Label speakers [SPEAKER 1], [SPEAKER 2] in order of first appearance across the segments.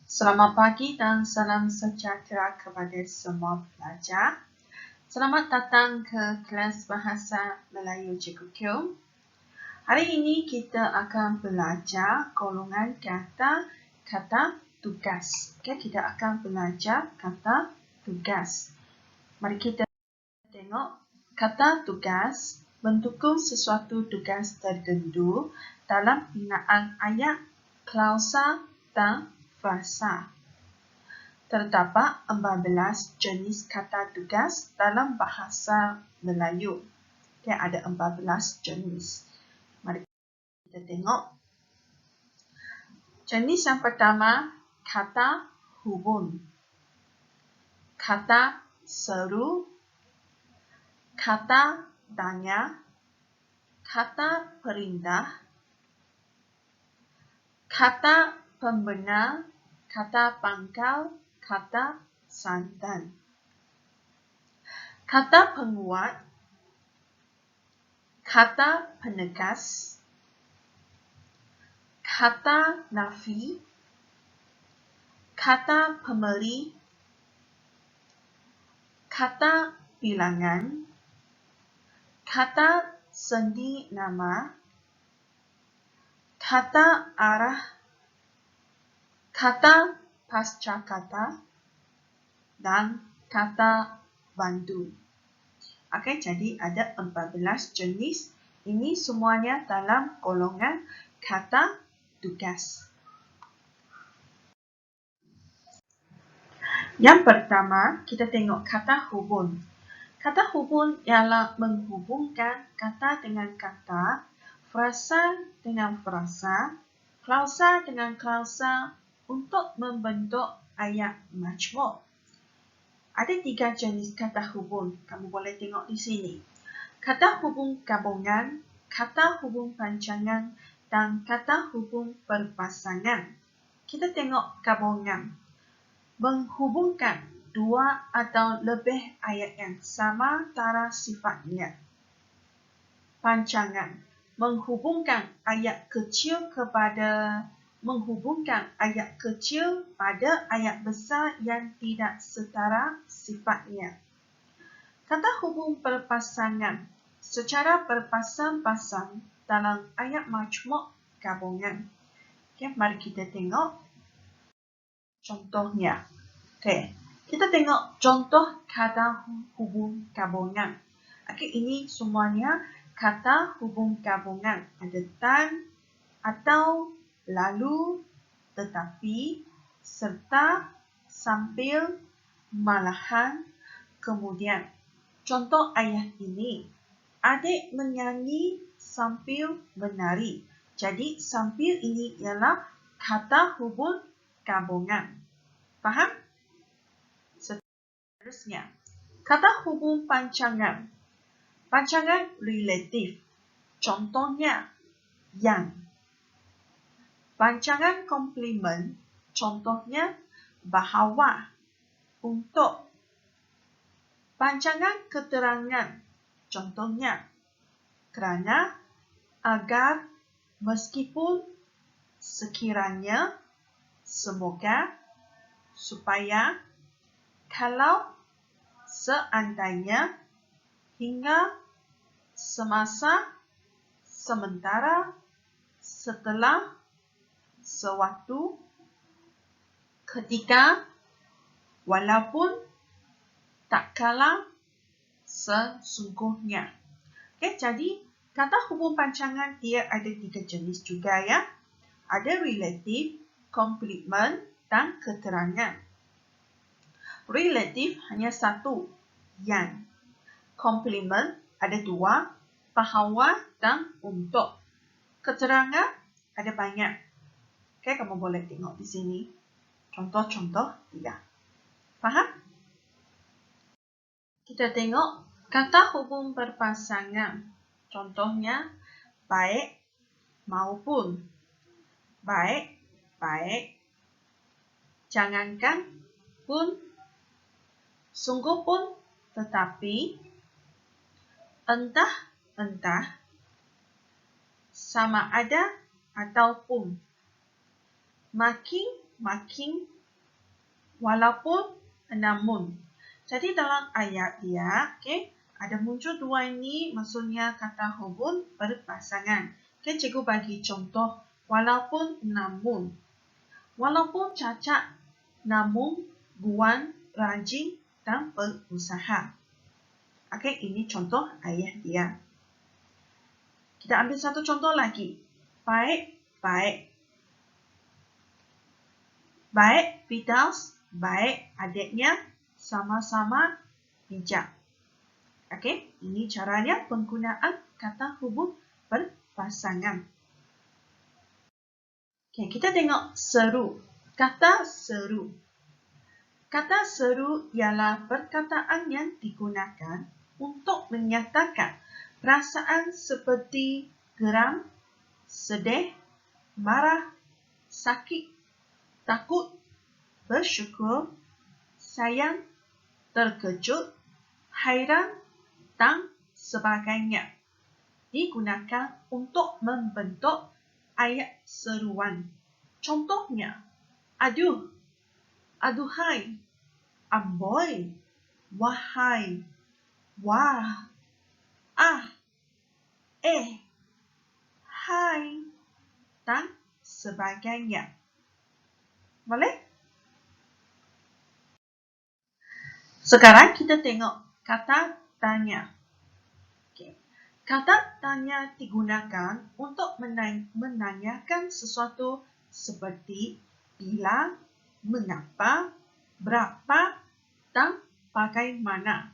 [SPEAKER 1] Selamat pagi dan salam sejahtera kepada semua pelajar. Selamat datang ke kelas Bahasa Melayu Cikgu Q. Hari ini kita akan belajar golongan kata tugas. Kita akan belajar kata tugas. Mari kita tengok kata tugas mendukung sesuatu tugas tertentu dalam penggunaan ayat, klausa dan frasa. Terdapat 14 jenis kata tugas dalam bahasa Melayu. Ada 14 jenis. Mari kita tengok. Jenis yang pertama, kata hubung. Kata seru, kata tanya, kata perintah, kata pembenar, kata pangkal, kata santan. Kata penguat, kata penegas, kata nafi, kata pemberi, kata bilangan, kata sendi nama, kata arah, kata pascakata, dan kata bantu. Jadi ada 14 jenis. Ini semuanya dalam golongan kata tugas. Yang pertama, kita tengok kata hubung. Kata hubung ialah menghubungkan kata dengan kata, frasa dengan frasa, klausa dengan klausa untuk membentuk ayat majmuk. Ada 3 jenis kata hubung. Kamu boleh tengok di sini. Kata hubung gabungan, kata hubung panjangan, dan kata hubung berpasangan. Kita tengok gabungan. Menghubungkan 2 atau lebih ayat yang sama cara sifatnya. Panjangan. Menghubungkan ayat kecil pada ayat besar yang tidak setara sifatnya. Kata hubung berpasangan secara berpasang-pasang dalam ayat majmuk gabungan. Mari kita tengok contohnya. Kita tengok contoh kata hubung gabungan. Ini semuanya kata hubung gabungan. Ada tan, atau, lalu, tetapi, serta, sambil, malahan, kemudian. Contoh ayat ini, adik menyanyi sambil menari. Jadi sambil ini ialah kata hubung gabungan. Faham? Seterusnya, kata hubung panjangan. Panjangan relatif. Contohnya, yang. Panjangan komplement, contohnya bahawa, untuk. Panjangan keterangan, contohnya kerana, agar, meskipun, sekiranya, semoga, supaya, kalau, seandainya, hingga, semasa, sementara, setelah, sewaktu, ketika, walaupun, tak kala, sesungguhnya. Jadi kata hubung panjangan dia ada 3 jenis juga ya. Ada relatif, komplement, dan keterangan. Relatif hanya 1, yang. Komplement ada 2, bahawa dan untuk. Keterangan ada banyak. Kamu boleh tengok di sini. Contoh-contoh dia. Faham? Kita tengok kata hubung berpasangan. Contohnya, baik maupun. Baik, baik. Jangankan pun. Sungguh pun, tetapi. Entah, entah. Sama ada ataupun. Makin, makin, walaupun, namun. Jadi dalam ayat dia, ada muncul dua ini, maksudnya kata hubung berpasangan. Cikgu bagi contoh, walaupun, namun. Walaupun cacat, namun Guan rajin dan berusaha. Ini contoh ayat dia. Kita ambil satu contoh lagi. Baik, baik. Baik, Firdaus, baik adiknya, sama-sama bijak. Ini caranya penggunaan kata hubung berpasangan. Kita tengok seru. Kata seru. Kata seru ialah perkataan yang digunakan untuk menyatakan perasaan seperti geram, sedih, marah, sakit, takut, bersyukur, sayang, terkejut, hairan, dan sebagainya. Digunakan untuk membentuk ayat seruan. Contohnya, aduh, aduhai, amboi, wahai, wah, ah, hai, dan sebagainya. Boleh? Sekarang kita tengok kata tanya. Kata tanya digunakan untuk menanyakan sesuatu seperti bila, mengapa, berapa, dan bagaimana.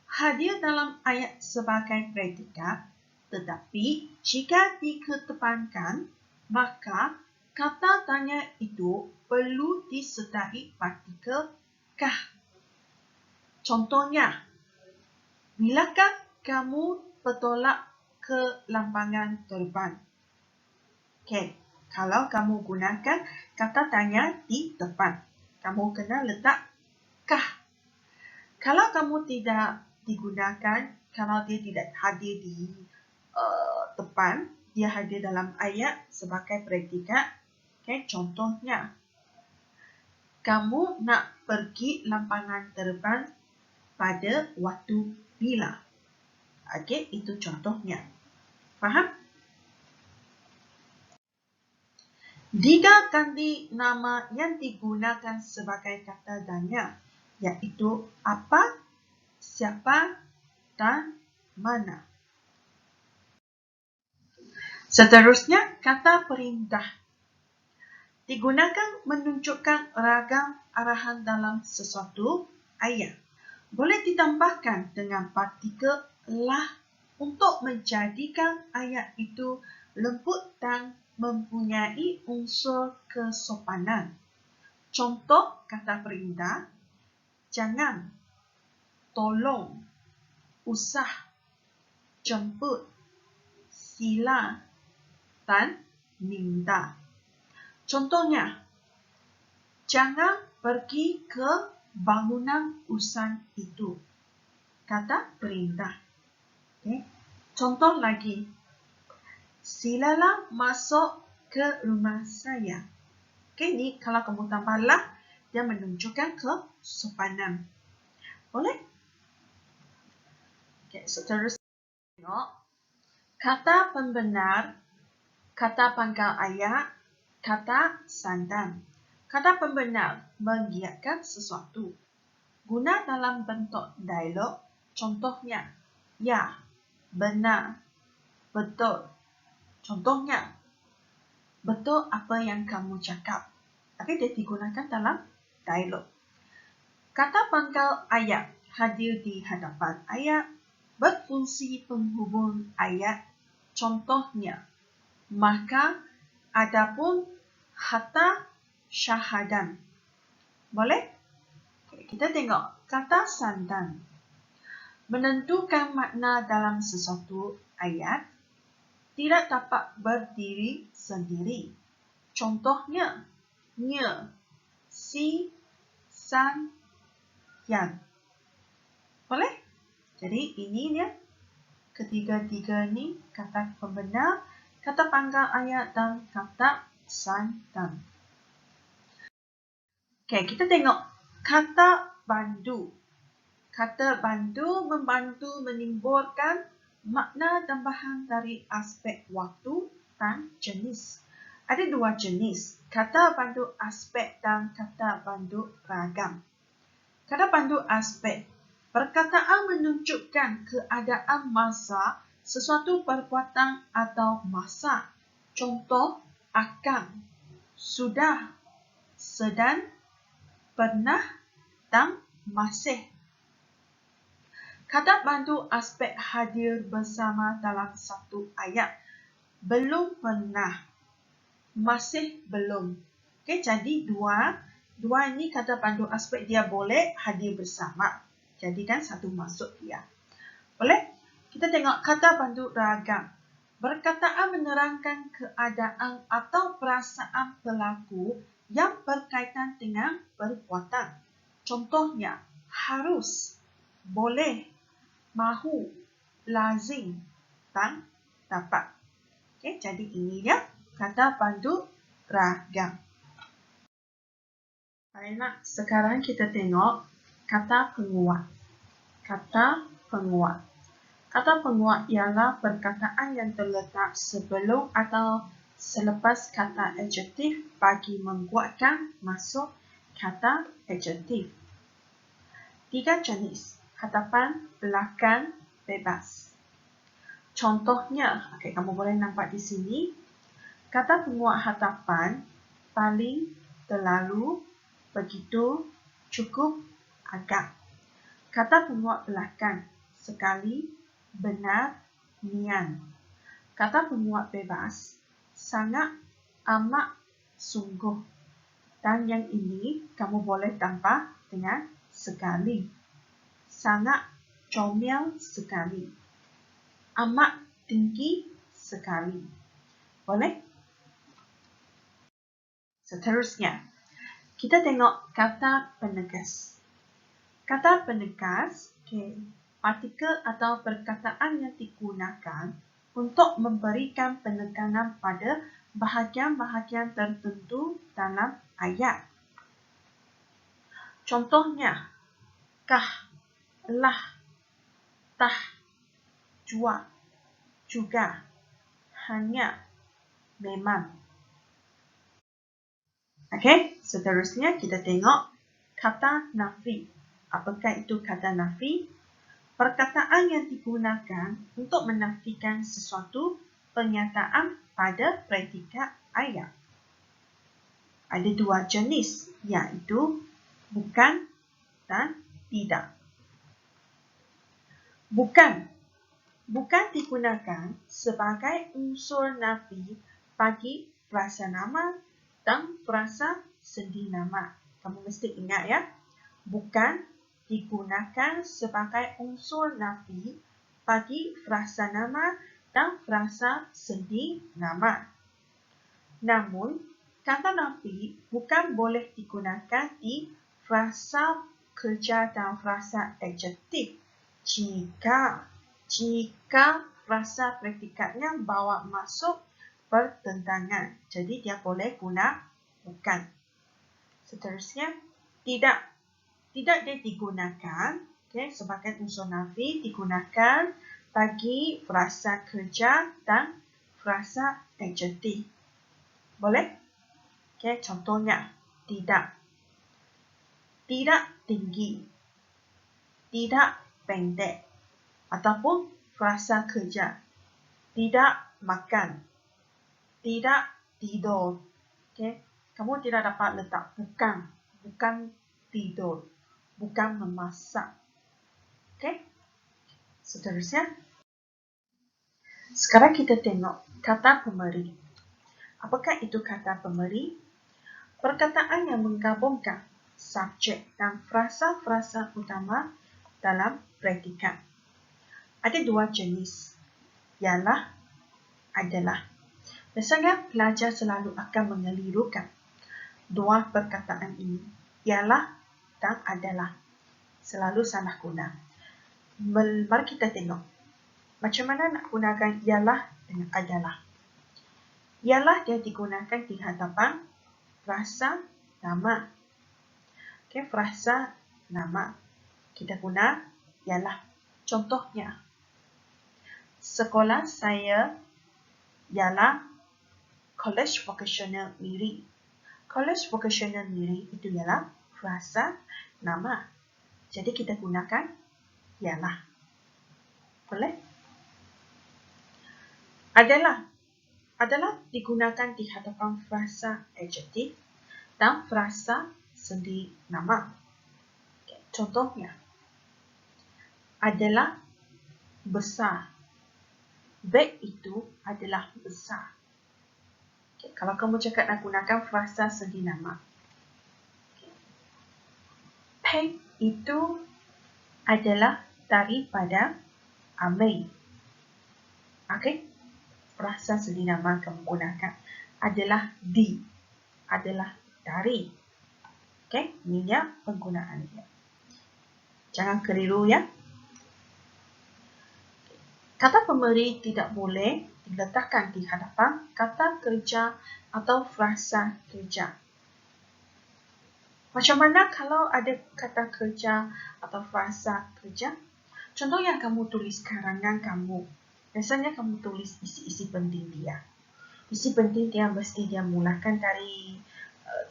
[SPEAKER 1] Hadir dalam ayat sebagai predikat, tetapi jika dikedepankan, maka kata tanya itu perlu disertai partikel kah. Contohnya, bilakah kamu bertolak ke lampangan terbang? Kalau kamu gunakan kata tanya di depan, kamu kena letak kah. Kalau kamu tidak digunakan, kalau dia tidak hadir di depan, dia hadir dalam ayat sebagai predikat. Contohnya, kamu nak pergi lampangan terbang pada waktu bila. Itu contohnya. Faham? Tiga ganti nama yang digunakan sebagai kata tanya, yaitu apa, siapa, dan mana. Seterusnya, kata perintah. Digunakan menunjukkan ragam arahan dalam sesuatu ayat. Boleh ditambahkan dengan partikel lah untuk menjadikan ayat itu lembut dan mempunyai unsur kesopanan. Contoh kata perintah, jangan, tolong, usah, jemput, sila, dan minta. Contohnya, jangan pergi ke bangunan usang itu. Kata perintah. Contoh lagi, silalah masuk ke rumah saya. Ini kalau kamu tambahlah, dia menunjukkan kesopanan. Boleh? Seterusnya, tengok. Kata pembenar, kata pangkal ayat, kata sandan. Kata pembenar mengiyakan sesuatu. Guna dalam bentuk dialog, contohnya, ya, benar, betul. Contohnya, betul apa yang kamu cakap. Dia digunakan dalam dialog. Kata pangkal ayat hadir di hadapan ayat, berfungsi penghubung ayat. Contohnya, maka, adapun, hatta, syahadan. Boleh? Kita tengok kata sandan. Menentukan makna dalam sesuatu ayat tidak dapat berdiri sendiri. Contohnya, nye, si, san, yan. Boleh? Jadi ini dia. Ketiga-tiga ni kata pembenar, kata pangkal ayat dan kata sandan. Kita tengok Kata bantu. Kata bantu membantu menimbulkan makna tambahan dari aspek waktu dan jenis. Ada dua jenis, kata bantu aspek dan kata bantu ragam. Kata bantu aspek, perkataan menunjukkan keadaan masa sesuatu perbuatan atau masa. Contoh, akan, sudah, sedang, pernah dan masih. Kata bantu aspek hadir bersama dalam satu ayat. Belum pernah, masih belum. Okey, jadi dua ini kata bantu aspek dia boleh hadir bersama. Jadikan satu maksud dia. Boleh? Kita tengok kata bantu ragam. Perkataan menerangkan keadaan atau perasaan pelaku yang berkaitan dengan perbuatan. Contohnya, harus, boleh, mahu, lazim dan dapat. Okey, jadi ini dia kata bantu ragam. Baiklah, sekarang kita tengok kata penguat. Kata penguat. Kata penguat ialah perkataan yang terletak sebelum atau selepas kata adjektif bagi menguatkan maksud kata adjektif. 3 jenis, hadapan, belakang, bebas. Contohnya, okey, kamu boleh nampak di sini. Kata penguat hadapan, paling, terlalu, begitu, cukup, agak. Kata penguat belakang, sekali, benar, nian. Kata penguat bebas, sangat, amat, sungguh. Dan yang ini kamu boleh tambah dengan sekali. Sangat, comel, sekali. Amat, tinggi, sekali. Boleh? Seterusnya, kita tengok kata penegas. Kata penegas, partikel atau perkataan yang digunakan untuk memberikan penekanan pada bahagian-bahagian tertentu dalam ayat. Contohnya, kah, lah, tah, jua, juga, hanya, memang. Okey, seterusnya kita tengok kata nafi. Apakah itu kata nafi? Perkataan yang digunakan untuk menafikan sesuatu pernyataan pada predikat ayat. Ada 2 jenis, iaitu bukan dan tidak. Bukan digunakan sebagai unsur nafi bagi frasa nama dan frasa sendi nama. Kamu mesti ingat ya. Bukan digunakan sebagai unsur nafi bagi frasa nama dan frasa sendi nama. Namun, kata nafi bukan boleh digunakan di frasa kerja dan frasa adjektif jika frasa predikatnya bawa masuk pertentangan. Jadi dia boleh guna bukan. Seterusnya, tidak dia digunakan sebagai unsur nafi, digunakan bagi frasa kerja dan frasa adjektif. Boleh? Contohnya, tidak tinggi, tidak pendek, ataupun frasa kerja, tidak makan, tidak tidur. Kamu tidak dapat letak bukan tidur, bukan memasak. Seterusnya, sekarang kita tengok kata pemberi. Apakah itu kata pemberi? Perkataan yang menggabungkan subjek dan frasa-frasa utama dalam predikat. Ada 2 jenis, ialah, adalah. Biasanya pelajar selalu akan mengelirukan 2 perkataan ini, ialah dan adalah. Selalu salah guna. Mari kita tengok macam mana nak gunakan ialah dengan adalah. Ialah dia digunakan di hadapan frasa nama. Okay, frasa nama. Kita guna ialah contohnya. Sekolah saya ialah College Vocational Miri. College Vocational Miri itu ialah frasa nama. Jadi kita gunakan ialah. Boleh? Adalah digunakan di hadapan frasa adjektif dan frasa sendi nama. Okay. Contohnya, adalah besar. Beg itu adalah besar. Okay. Kalau kamu cakap nak gunakan frasa sendi nama. Okay. Pen itu adalah daripada Amei. Okay. Frasa sendi nama kamu gunakan adalah di, adalah dari. Okay, ininya penggunaan dia. Jangan keliru ya. Kata pemberi tidak boleh diletakkan di hadapan kata kerja atau frasa kerja. Macam mana kalau ada kata kerja atau frasa kerja? Contoh yang kamu tulis karangan kamu. Biasanya kamu tulis isi-isi penting dia. Isi penting dia mesti dia mulakan dari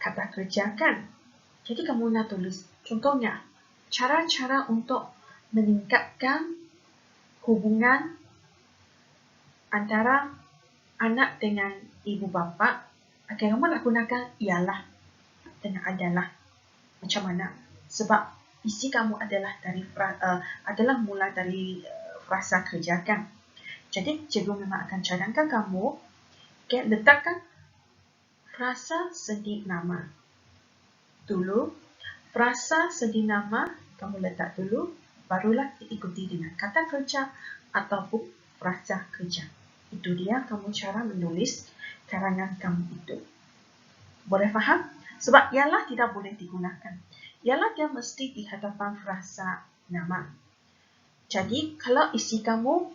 [SPEAKER 1] kata kerja kan? Jadi kamu nak tulis. Contohnya, cara-cara untuk meningkatkan hubungan antara anak dengan ibu bapa. Okay, kamu nak gunakan ialah dan adalah. Macam mana? Sebab isi kamu adalah dari adalah mula dari frasa kerja kan? Jadi cikgu memang akan cadangkan kamu letakkan frasa sendi nama. Dulu, frasa sendi nama kamu letak dulu, barulah diikuti dengan kata kerja ataupun frasa kerja. Itu dia kamu cara menulis karangan kamu itu. Boleh faham? Sebab ialah tidak boleh digunakan. Ialah dia mesti di hadapan frasa nama. Jadi, kalau isi kamu,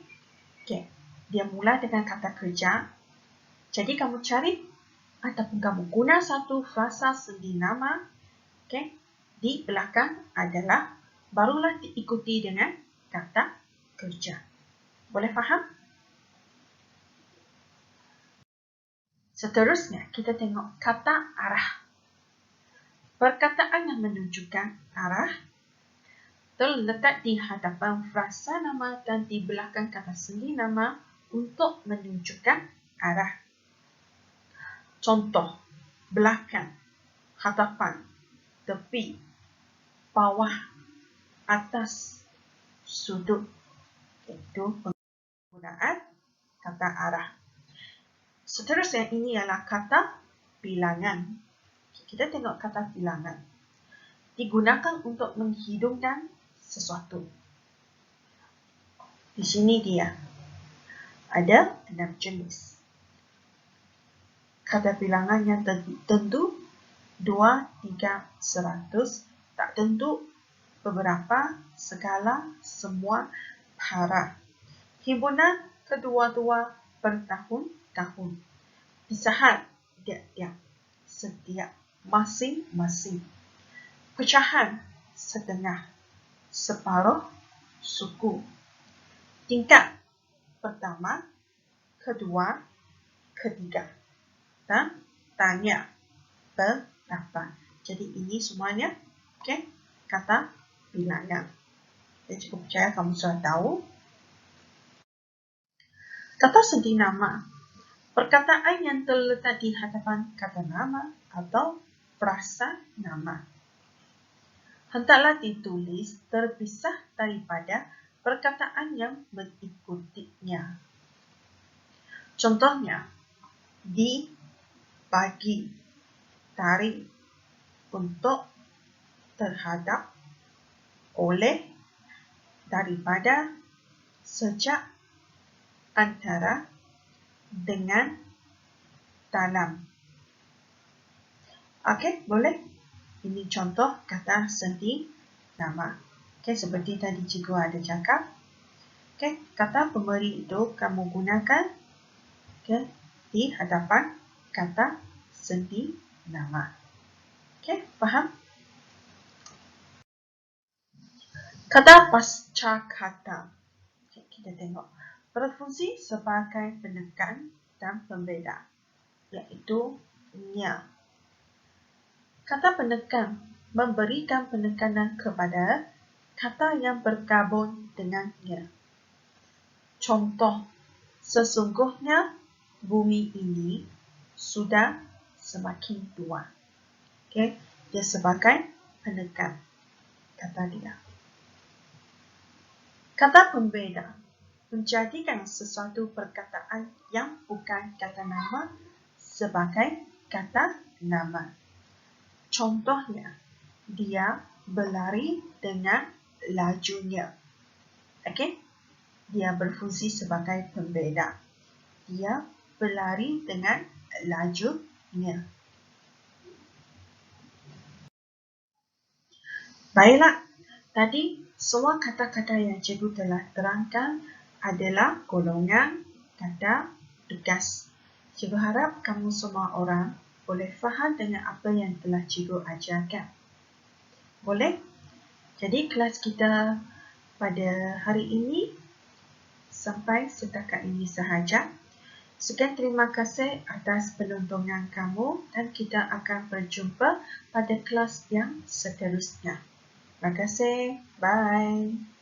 [SPEAKER 1] okay, dia mula dengan kata kerja. Jadi, kamu cari ataupun kamu guna satu frasa sendi nama, okay, di belakang adalah, barulah diikuti dengan kata kerja. Boleh faham? Seterusnya, kita tengok kata arah. Perkataan yang menunjukkan arah terletak di hadapan frasa nama dan di belakang kata sendi nama untuk menunjukkan arah. Contoh, belakang, hadapan, tepi, bawah, atas, sudut. Itu penggunaan kata arah. Seterusnya ini adalah kata bilangan. Kita tengok kata bilangan. Digunakan untuk menghidungkan sesuatu. Di sini dia. Ada 6 jenis. Kata bilangan yang tentu 2, 3, 100, tak tentu, beberapa, segala, semua, para. Himpunan kedua-dua bertahun-tahun. Pisahan tiap-tiap, setiap, masing-masing. Pecahan setengah, separuh, suku. Tingkat pertama, kedua, ketiga. Dan tanya berapa. Jadi ini semuanya okay, kata bilangan. Saya cukup percaya kamu sudah tahu. Kata sendi nama. Perkataan yang terletak di hadapan kata nama atau frasa nama. Hendaklah ditulis terpisah daripada perkataan yang mengikutinya. Contohnya, di, bagi, dari, untuk, terhadap, oleh, daripada, sejak, antara, dengan, dalam. Okey, boleh? Ini contoh kata sendi nama. Okey, seperti tadi cikgu ada cakap. Okey, kata pemberi itu kamu gunakan okay, di hadapan kata sendi nama. Okey, faham? Kata pasca kata. Okay, kita tengok. Berfungsi sebagai penekan dan pembeda, iaitu nya. Kata penekan memberikan penekanan kepada kata yang bergabung dengannya. Contoh, sesungguhnya bumi ini sudah semakin tua. Okay, dia sebagai penekan kata dia. Kata pembeda menjadikan sesuatu perkataan yang bukan kata nama sebagai kata nama. Contohnya, dia berlari dengan lajunya. Okey? Dia berfungsi sebagai pembeda. Dia berlari dengan lajunya. Baiklah, tadi semua kata-kata yang cikgu telah terangkan adalah golongan kata tugas. Cikgu harap kamu semua orang boleh faham dengan apa yang telah cikgu ajarkan. Boleh? Jadi kelas kita pada hari ini sampai setakat ini sahaja. Sekian terima kasih atas penontonan kamu dan kita akan berjumpa pada kelas yang seterusnya. Terima kasih. Bye.